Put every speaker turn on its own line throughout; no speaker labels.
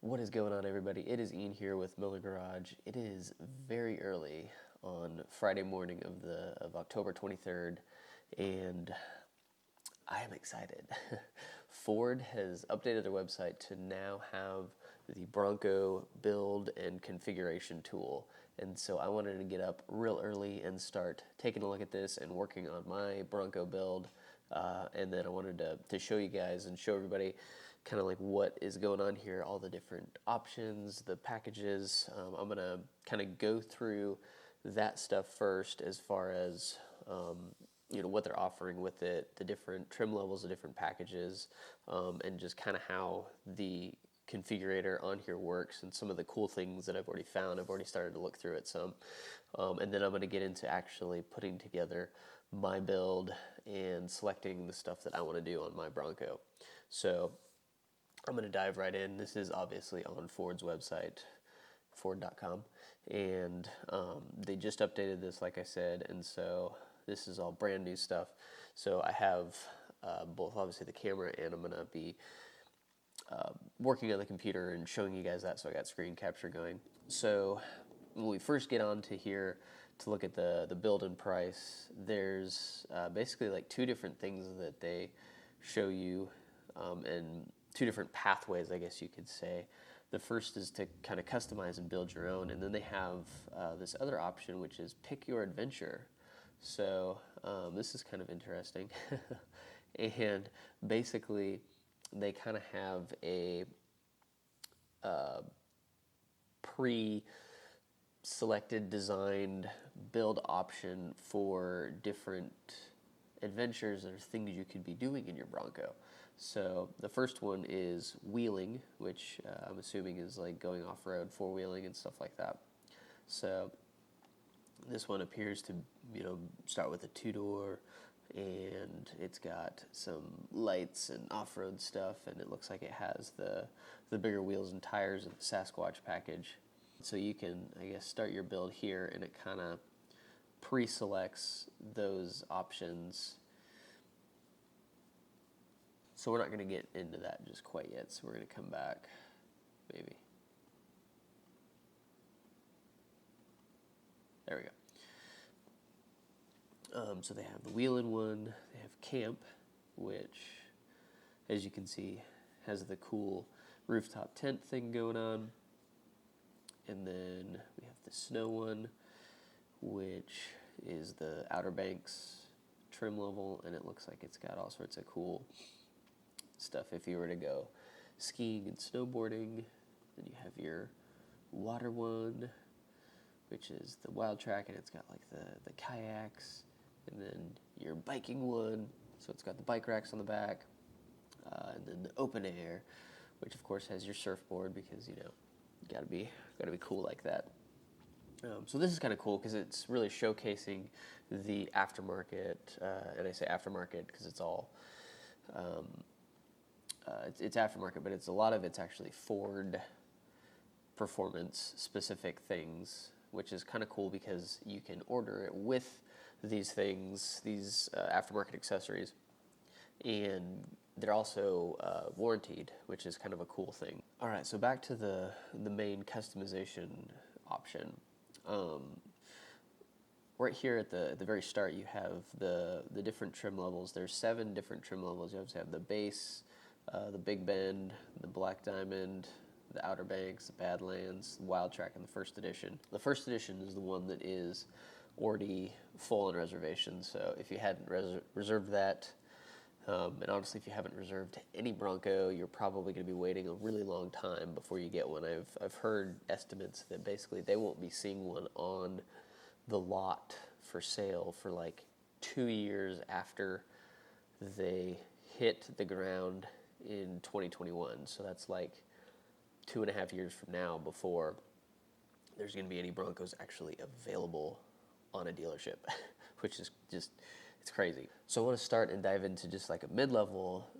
What is going on, everybody? It is Ian here with Miller Garage. It is very early on Friday morning of October 23rd, and I am excited. Ford has updated their website to now have the Bronco Build and Configuration tool. And so I wanted to get up real early and start taking a look at this and working on my Bronco build. And then I wanted to show you guys and show everybody kind of like what is going on here, all the different options, the packages. I'm going to kind of go through that stuff first as far as what they're offering with it, the different trim levels, the different packages, and just kind of how the configurator on here works and some of the cool things that I've already found. I've already started to look through it some. And then I'm going to get into actually putting together my build and selecting the stuff that I want to do on my Bronco. So I'm going to dive right in. This is obviously on Ford's website, Ford.com, and they just updated this, like I said, and so this is all brand new stuff. So I have both obviously the camera, and I'm going to be working on the computer and showing you guys that, so I got screen capture going. So when we first get on to here to look at the build and price, there's basically like two different things that they show you, and two different pathways, I guess you could say. The first is to kind of customize and build your own, and then they have this other option, which is pick your adventure. So this is kind of interesting. And basically they kind of have a pre-selected, designed build option for different adventures or things you could be doing in your Bronco. So the first one is wheeling, which I'm assuming is like going off-road, four-wheeling and stuff like that. So this one appears to, start with a two-door, and it's got some lights and off-road stuff, and it looks like it has the bigger wheels and tires of the Sasquatch package. So you can, I guess, start your build here, and it kind of pre-selects those options. So we're not going to get into that just quite yet, so we're going to come back, maybe. There we go. So they have the wheeling one, they have camp, which, as you can see, has the cool rooftop tent thing going on. And then we have the snow one, which is the Outer Banks trim level, and it looks like it's got all sorts of cool stuff if you were to go skiing and snowboarding. Then you have your water one, which is the wild track, and it's got like the kayaks. And then your biking one, so it's got the bike racks on the back. And then the open air, which of course has your surfboard, because you gotta be cool like that. So this is kind of cool because it's really showcasing the aftermarket, and I say aftermarket because it's all it's aftermarket, but it's a lot of it's actually Ford performance specific things, which is kind of cool because you can order it with these things, these aftermarket accessories, and they're also warranted, which is kind of a cool thing. All right, so back to the main customization option. Right here at the very start, you have the different trim levels. There's 7 different trim levels. You obviously have the base, the Big Bend, the Black Diamond, the Outer Banks, the Badlands, the Wild Track, and the First Edition. The First Edition is the one that is already full on reservation. So if you hadn't reserved that, and honestly, if you haven't reserved any Bronco, you're probably going to be waiting a really long time before you get one. I've heard estimates that basically they won't be seeing one on the lot for sale for like 2 years after they hit the ground in 2021. So that's like 2.5 years from now before there's going to be any Broncos actually available on a dealership, which is just, it's crazy. So I want to start and dive into just like a mid-level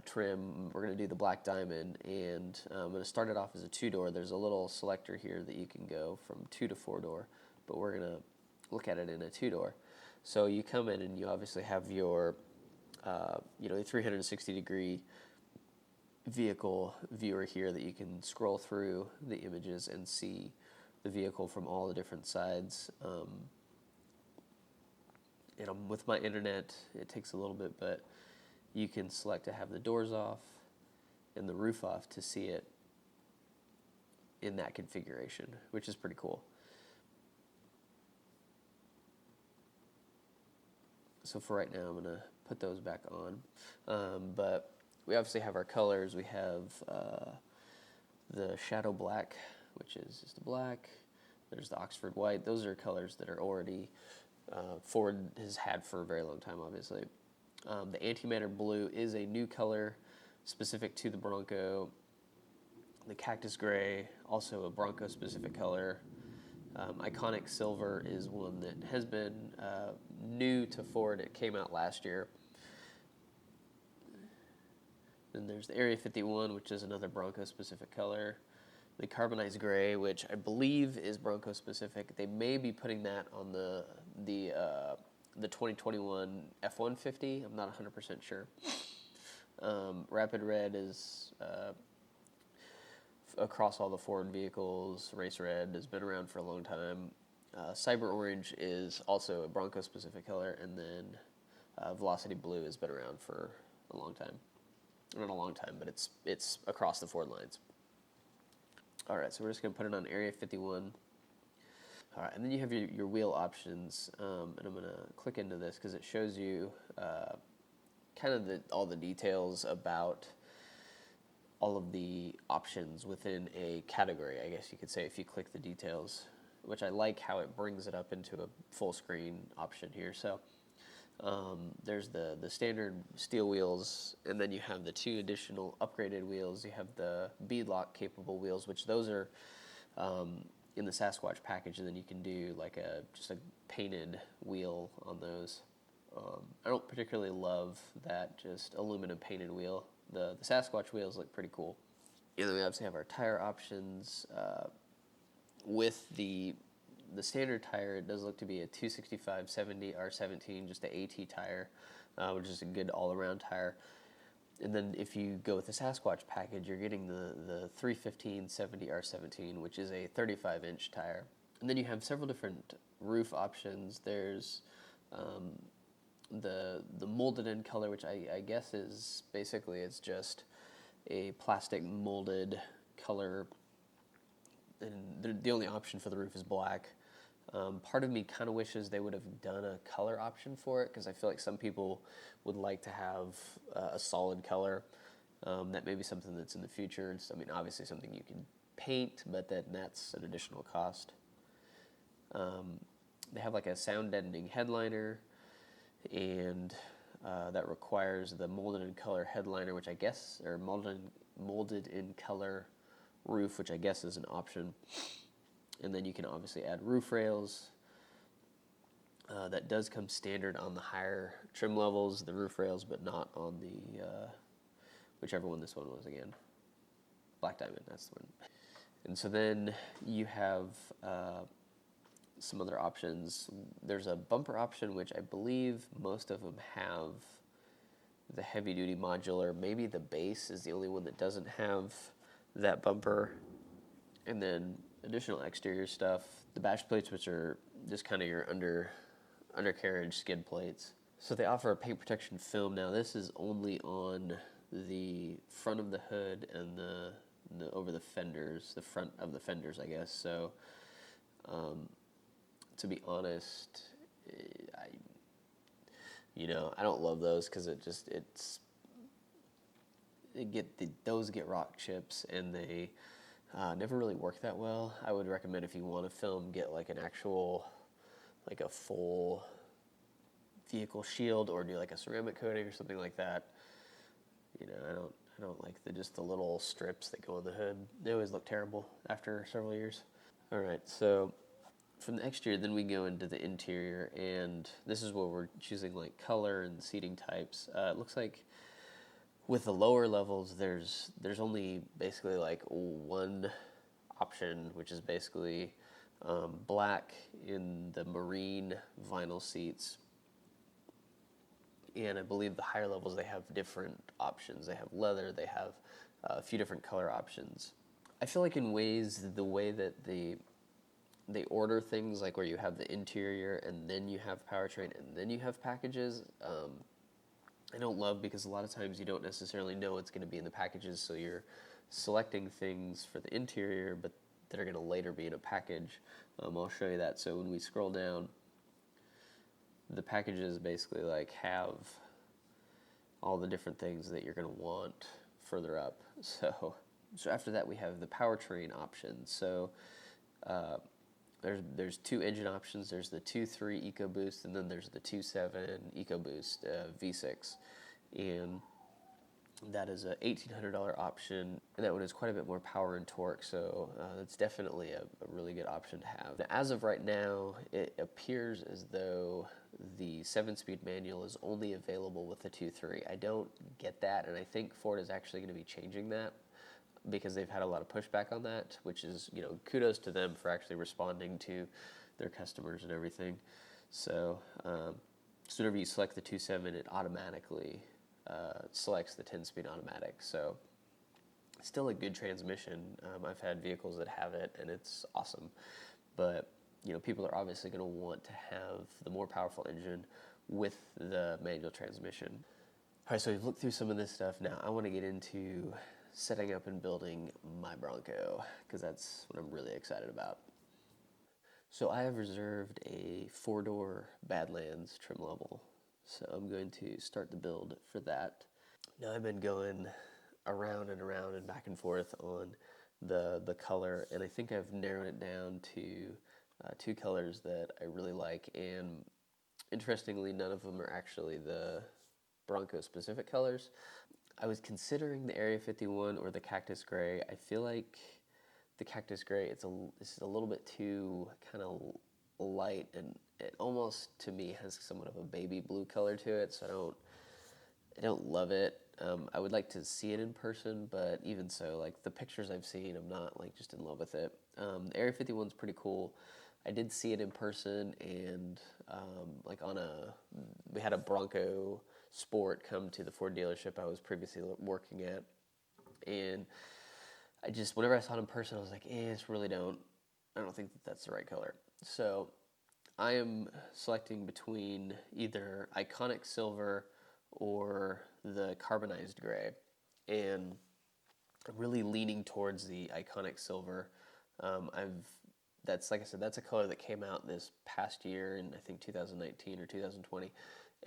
trim. We're going to do the Black Diamond, and I'm going to start it off as a 2-door. There's a little selector here that you can go from 2 to 4-door, but we're going to look at it in a 2-door. So you come in and you obviously have your, 360 degree vehicle viewer here that you can scroll through the images and see the vehicle from all the different sides. And with my internet, it takes a little bit, but you can select to have the doors off and the roof off to see it in that configuration, which is pretty cool. So for right now, I'm going to put those back on. But we obviously have our colors. We have the Shadow Black, which is just a black. There's the Oxford White. Those are colors that are already Ford has had for a very long time, obviously. The Antimatter Blue is a new color specific to the Bronco. The Cactus Gray, also a Bronco-specific color. Iconic Silver is one that has been new to Ford. It came out last year. Then there's the Area 51, which is another Bronco-specific color. The Carbonized Gray, which I believe is Bronco-specific. They may be putting that on the 2021 F-150. I'm not 100% sure. Rapid Red is across all the Ford vehicles. Race Red has been around for a long time. Cyber Orange is also a Bronco-specific color, and then Velocity Blue has been around for a long time. Not a long time, but it's across the Ford lines. All right, so we're just going to put it on Area 51. All right, and then you have your wheel options, and I'm going to click into this because it shows you kind of all the details about all of the options within a category, I guess you could say, if you click the details, which I like how it brings it up into a full screen option here. So there's the standard steel wheels, and then you have the 2 additional upgraded wheels. You have the beadlock capable wheels, which those are in the Sasquatch package, and then you can do like just a painted wheel on those. I don't particularly love that just aluminum painted wheel. The Sasquatch wheels look pretty cool. And then we obviously have our tire options. With the standard tire, it does look to be a 265/70 R17, just the AT tire, which is a good all-around tire. And then if you go with the Sasquatch package, you're getting the 315/70 R17, which is a 35-inch tire. And then you have several different roof options. There's the molded in color, which I guess is basically it's just a plastic molded color, and the only option for the roof is black. Part of me kind of wishes they would have done a color option for it, because I feel like some people would like to have a solid color. That may be something that's in the future. It's, I mean, obviously something you can paint, but that's an additional cost. They have like a sound deadening headliner, and that requires the molded in color headliner, which I guess, or molded in color roof, which I guess is an option. And then you can obviously add roof rails. That does come standard on the higher trim levels, the roof rails, but not on the, whichever one this one was again. Black Diamond, that's the one. And so then you have some other options. There's a bumper option, which I believe most of them have the heavy-duty modular. Maybe the base is the only one that doesn't have that bumper. And then additional exterior stuff. The bash plates, which are just kind of your undercarriage skid plates. So they offer a paint protection film. Now this is only on the front of the hood and the over the fenders, the front of the fenders, I guess. So to be honest, I don't love those, because those get rock chips, and they never really work that well. I would recommend, if you want to film, get like an actual, like a full vehicle shield, or do like a ceramic coating or something like that. I don't like the little strips that go on the hood. They always look terrible after several years. All right, so from the exterior, then we go into the interior, and this is where we're choosing like color and seating types. It looks like with the lower levels, there's only basically like one option, which is basically black in the marine vinyl seats. And I believe the higher levels, they have different options. They have leather, they have a few different color options. I feel like in ways the way that they order things, like where you have the interior and then you have powertrain and then you have packages, I don't love, because a lot of times you don't necessarily know what's going to be in the packages, so you're selecting things for the interior but that are going to later be in a package. I'll show you that. So when we scroll down, the packages basically like have all the different things that you're going to want further up. So after that we have the powertrain option. So there's two engine options. There's the 2.3 EcoBoost, and then there's the 2.7 EcoBoost V6, and that is a $1,800 option, and that one has quite a bit more power and torque, so it's definitely a really good option to have. Now, as of right now, it appears as though the 7-speed manual is only available with the 2.3. I don't get that, and I think Ford is actually going to be changing that, because they've had a lot of pushback on that, which is, kudos to them for actually responding to their customers and everything. So whenever you select the 2.7, it automatically selects the 10-speed automatic. So still a good transmission. I've had vehicles that have it, and it's awesome. But people are obviously going to want to have the more powerful engine with the manual transmission. All right, so we've looked through some of this stuff. Now I want to get into setting up and building my Bronco, because that's what I'm really excited about. So I have reserved a 4-door Badlands trim level, so I'm going to start the build for that. Now I've been going around and around and back and forth on the color, and I think I've narrowed it down to two colors that I really like, and interestingly none of them are actually the Bronco specific colors. I was considering the Area 51 or the Cactus Gray. I feel like the Cactus Gray, it's a little bit too kind of light, and it almost, to me, has somewhat of a baby blue color to it, so I don't love it. I would like to see it in person, but even so, like the pictures I've seen, I'm not like just in love with it. The Area 51's pretty cool. I did see it in person, and we had a Bronco Sport come to the Ford dealership I was previously working at, and whenever I saw it in person, I was like, I don't think that's the right color. So I am selecting between either Iconic Silver or the Carbonized Gray, and I'm really leaning towards the Iconic Silver. That's, like I said, that's a color that came out this past year in, I think, 2019 or 2020,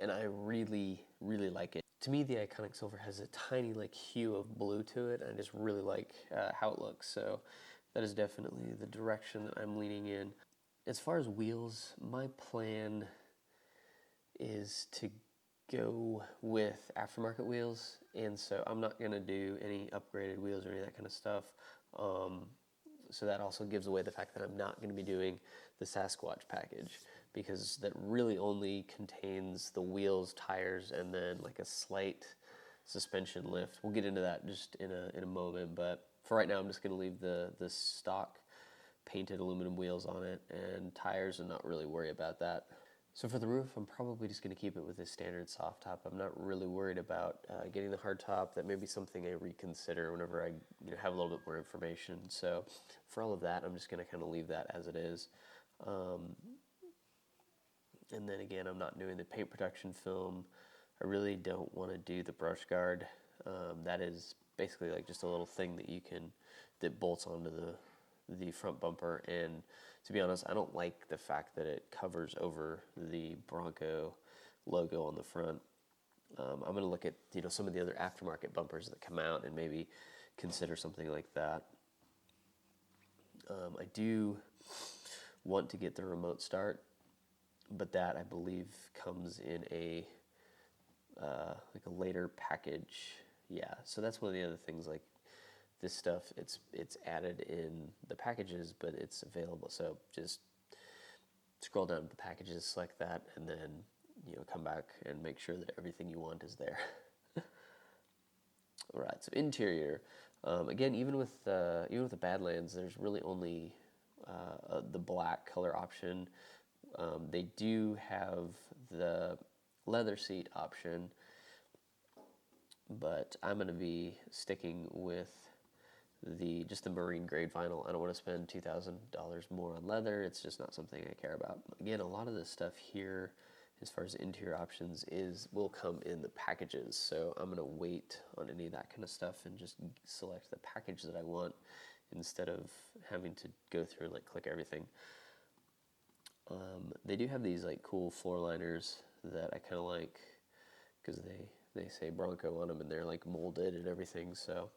and I really, really like it. To me, the Iconic Silver has a tiny hue of blue to it, and I just really like how it looks. So that is definitely the direction that I'm leaning in. As far as wheels, my plan is to go with aftermarket wheels, and so I'm not going to do any upgraded wheels or any of that kind of stuff. So that also gives away the fact that I'm not going to be doing the Sasquatch package, because that really only contains the wheels, tires, and then like a slight suspension lift. We'll get into that just in a moment, but for right now I'm just going to leave the stock painted aluminum wheels on it and tires and not really worry about that. So for the roof, I'm probably just going to keep it with a standard soft top. I'm not really worried about getting the hard top. That may be something I reconsider whenever I have a little bit more information. So for all of that, I'm just going to kind of leave that as it is. And then again, I'm not doing the paint protection film. I really don't want to do the brush guard. That is basically like just a little thing that bolts onto the front bumper, and to be honest, I don't like the fact that it covers over the Bronco logo on the front. I'm going to look at some of the other aftermarket bumpers that come out and maybe consider something like that. I do want to get the remote start, but that I believe comes in a later package. Yeah, so that's one of the other things. Like this stuff, it's added in the packages, but it's available. So just scroll down to the packages, select that, and then come back and make sure that everything you want is there. All right, so interior. Again, even with the Badlands, there's really only the black color option. They do have the leather seat option, but I'm going to be sticking with just the marine grade vinyl. I don't want to spend $2,000 more on leather. It's just not something I care about. Again, a lot of this stuff here, as far as interior options, will come in the packages. So I'm going to wait on any of that kind of stuff and just select the package that I want instead of having to go through and like click everything. They do have these like cool floor liners that I kind of like because they say Bronco on them and they're like molded and everything. So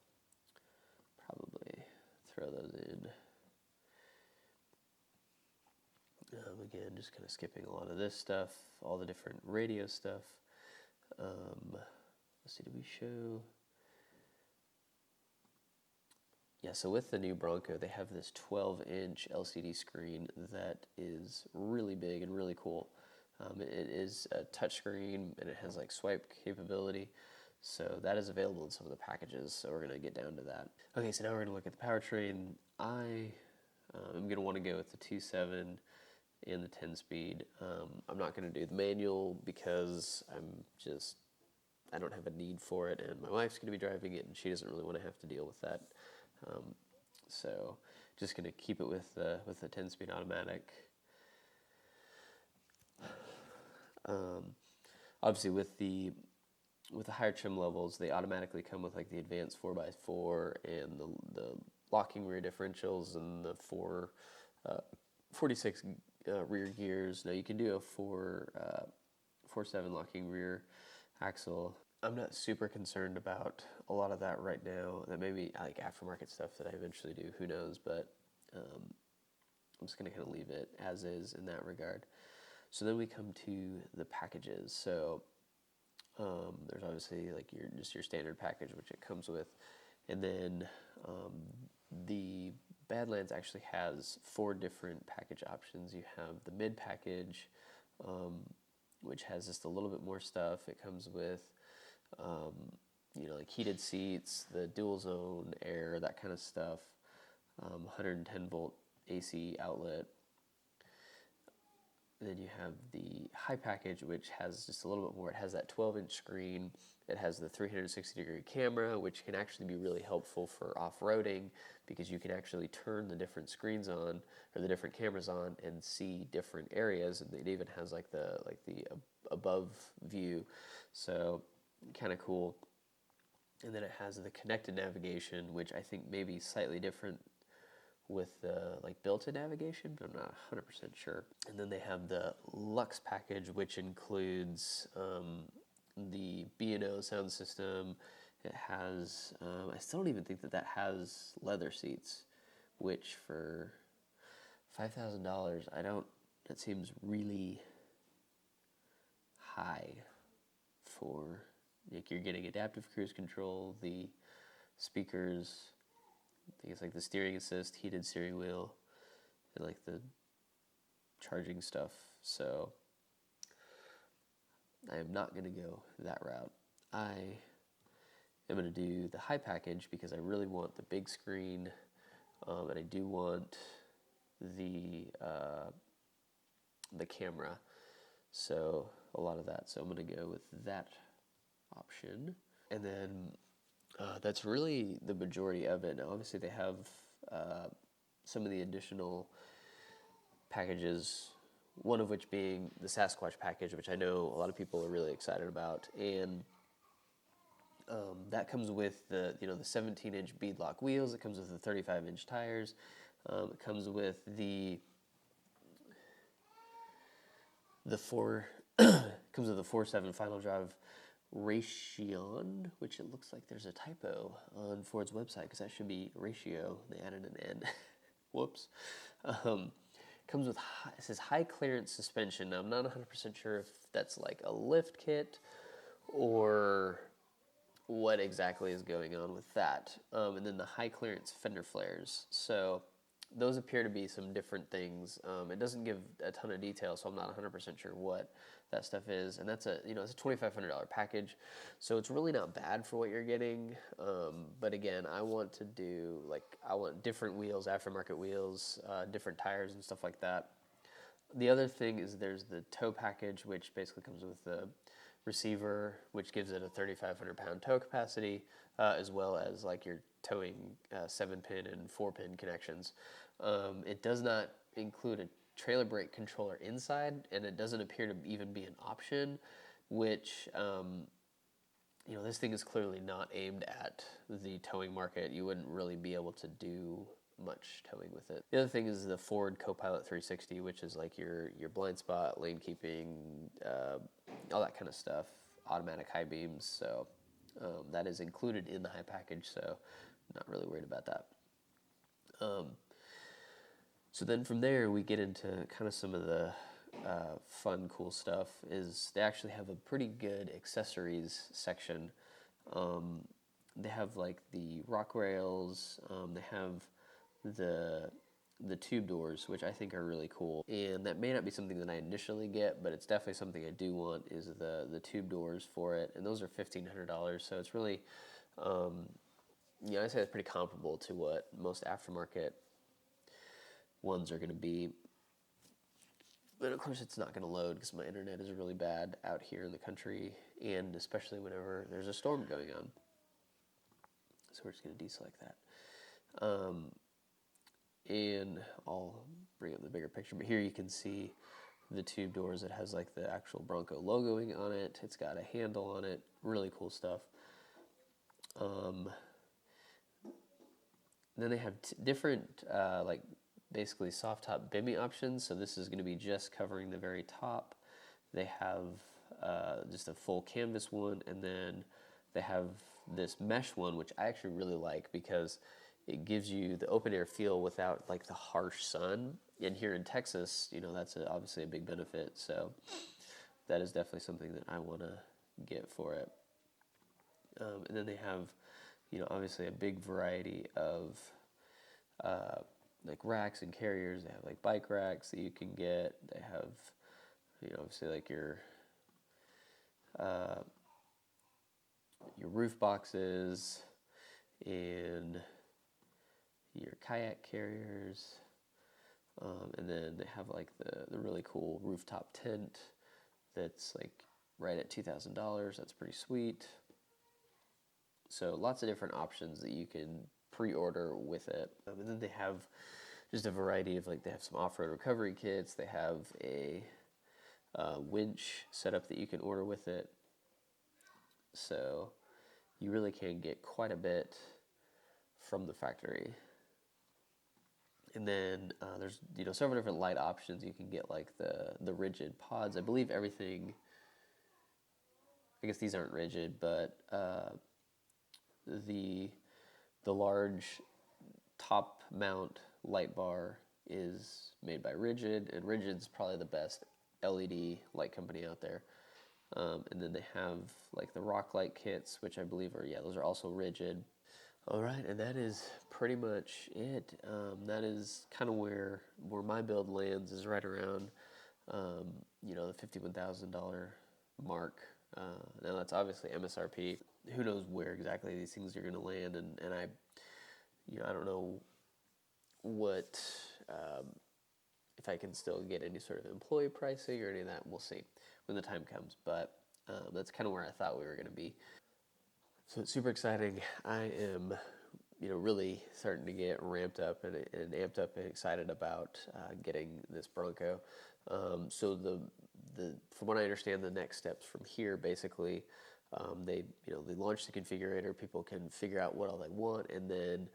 probably throw those in. Again, just kind of skipping a lot of this stuff, all the different radio stuff. Let's see, did we show? Yeah, so with the new Bronco, they have this 12-inch LCD screen that is really big and really cool. It is a touchscreen and it has like swipe capability. So that is available in some of the packages, so we're going to get down to that. Okay, so now we're going to look at the powertrain. I'm going to want to go with the 2.7 and the 10-speed. I'm not going to do the manual because I don't have a need for it, and my wife's going to be driving it, and she doesn't really want to have to deal with that. So just going to keep it with the 10-speed automatic. Obviously, with the higher trim levels, they automatically come with like the advanced 4x4 and the locking rear differentials and the 46 rear gears. Now you can do a 4.7 locking rear axle. I'm not super concerned about a lot of that right now. That may be like aftermarket stuff that I eventually do, who knows, but I'm just going to kind of leave it as is in that regard. So then we come to the packages. So there's obviously like your standard package, which it comes with, and then the Badlands actually has 4 different package options. You have the mid package, which has just a little bit more stuff. It comes with like heated seats, the dual zone air, that kind of stuff, 110 volt AC outlet. Then you have the high package, which has just a little bit more. It has that 12-inch screen. It has the 360-degree camera, which can actually be really helpful for off-roading because you can actually turn the different screens on or the different cameras on and see different areas. And it even has like the above view, so kind of cool. And then it has the connected navigation, which I think may be slightly different with the like built-in navigation, but I'm not 100% sure. And then they have the Luxe package, which includes the B&O sound system. It has, I still don't even think that has leather seats, which for $5,000, that seems really high for, like, you're getting adaptive cruise control, the speakers, I think it's like the steering assist, heated steering wheel, and like the charging stuff. So I am not going to go that route. I am going to do the high package because I really want the big screen, and I do want the camera. So a lot of that. So I'm going to go with that option, and then that's really the majority of it. Now, obviously, they have some of the additional packages, one of which being the Sasquatch package, which I know a lot of people are really excited about, and that comes with the 17-inch beadlock wheels. It comes with the 35-inch tires. It comes with the 4.7 final drive Ration, which it looks like there's a typo on Ford's website because that should be ratio. They added an N. Whoops. Comes with it says high clearance suspension. Now, I'm not 100% sure if that's like a lift kit or what exactly is going on with that. And then the high clearance fender flares. So those appear to be some different things. It doesn't give a ton of detail, so I'm not 100% sure what that stuff is. And that's it's a $2,500 package, so it's really not bad for what you're getting. But again, I want different wheels, aftermarket wheels, different tires and stuff like that. The other thing is there's the tow package, which basically comes with the receiver, which gives it a 3,500 pound tow capacity, as well as like your towing 7-pin and 4-pin connections. It does not include a trailer brake controller inside, and it doesn't appear to even be an option, which this thing is clearly not aimed at the towing market. You wouldn't really be able to do much towing with it. The other thing is the Ford Copilot 360, which is like your blind spot, lane keeping, all that kind of stuff, automatic high beams. So that is included in the high package, so not really worried about that. So then from there we get into kind of some of the fun, cool stuff. Is they actually have a pretty good accessories section. They have like the rock rails. They have the tube doors, which I think are really cool. And that may not be something that I initially get, but it's definitely something I do want, is the tube doors for it. And those are $1,500, so it's really, I'd say it's pretty comparable to what most aftermarket ones are going to be. But of course it's not going to load because my internet is really bad out here in the country, and especially whenever there's a storm going on. So we're just going to deselect that. And I'll bring up the bigger picture, but here you can see the tube doors. It has like the actual Bronco logoing on it. It's got a handle on it. Really cool stuff. Then they have different like basically soft top bimmy options. So this is going to be just covering the very top. They have just a full canvas one, and then they have this mesh one, which I actually really like because it gives you the open air feel without like the harsh sun. And here in Texas, that's obviously a big benefit. So that is definitely something that I want to get for it. And then they have, obviously a big variety of like racks and carriers. They have like bike racks that you can get. They have, obviously like your roof boxes and your kayak carriers, and then they have like the really cool rooftop tent that's like right at $2,000. That's pretty sweet. So lots of different options that you can pre-order with it. And then they have just a variety of they have some off-road recovery kits. They have a winch setup that you can order with it. So you really can get quite a bit from the factory. And then there's several different light options. You can get like the rigid pods. I believe everything, I guess these aren't rigid, but the large top mount light bar is made by Rigid, and Rigid's probably the best LED light company out there. And then they have like the rock light kits, which I believe those are also Rigid. All right, and that is pretty much it. That is kind of where my build lands, is right around the $51,000 mark. Now that's obviously MSRP. Who knows where exactly these things are going to land, and I don't know what if I can still get any sort of employee pricing or any of that. We'll see when the time comes, but that's kind of where I thought we were going to be. So it's super exciting. I am, really starting to get ramped up and amped up and excited about getting this Bronco. So from what I understand, the next steps from here, basically, they launch the configurator. People can figure out what all they want, and then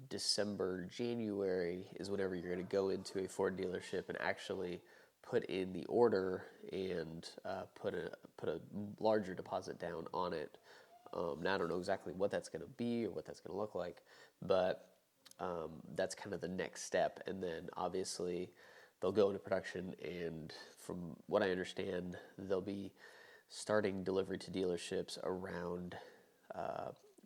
December, January is whenever you're going to go into a Ford dealership and actually put in the order and put a larger deposit down on it. Now I don't know exactly what that's going to be or what that's going to look like, but that's kind of the next step. And then obviously they'll go into production, and from what I understand, they'll be starting delivery to dealerships around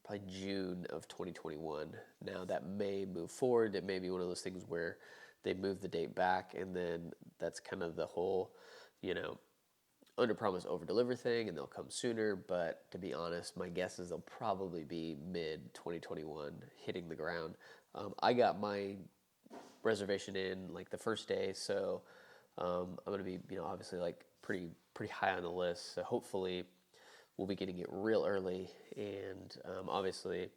probably June of 2021. Now that may move forward. It may be one of those things where they move the date back, and then that's kind of the whole, under promise over deliver thing, and they'll come sooner. But to be honest, my guess is they'll probably be mid 2021 hitting the ground. I got my reservation in like the first day, so I'm going to be obviously like pretty high on the list. So hopefully we'll be getting it real early, and obviously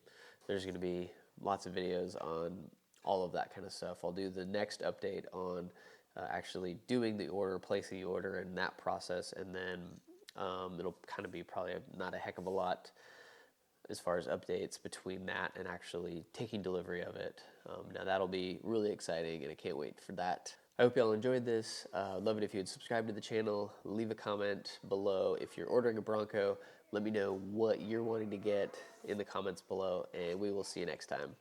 there's going to be lots of videos on all of that kind of stuff. I'll do the next update on actually doing the order, placing the order, and that process, and then it'll kind of be probably not a heck of a lot as far as updates between that and actually taking delivery of it. Now that'll be really exciting, and I can't wait for that. I hope y'all enjoyed this. Love it if you would subscribe to the channel, leave a comment below. If you're ordering a Bronco, let me know what you're wanting to get in the comments below, and we will see you next time.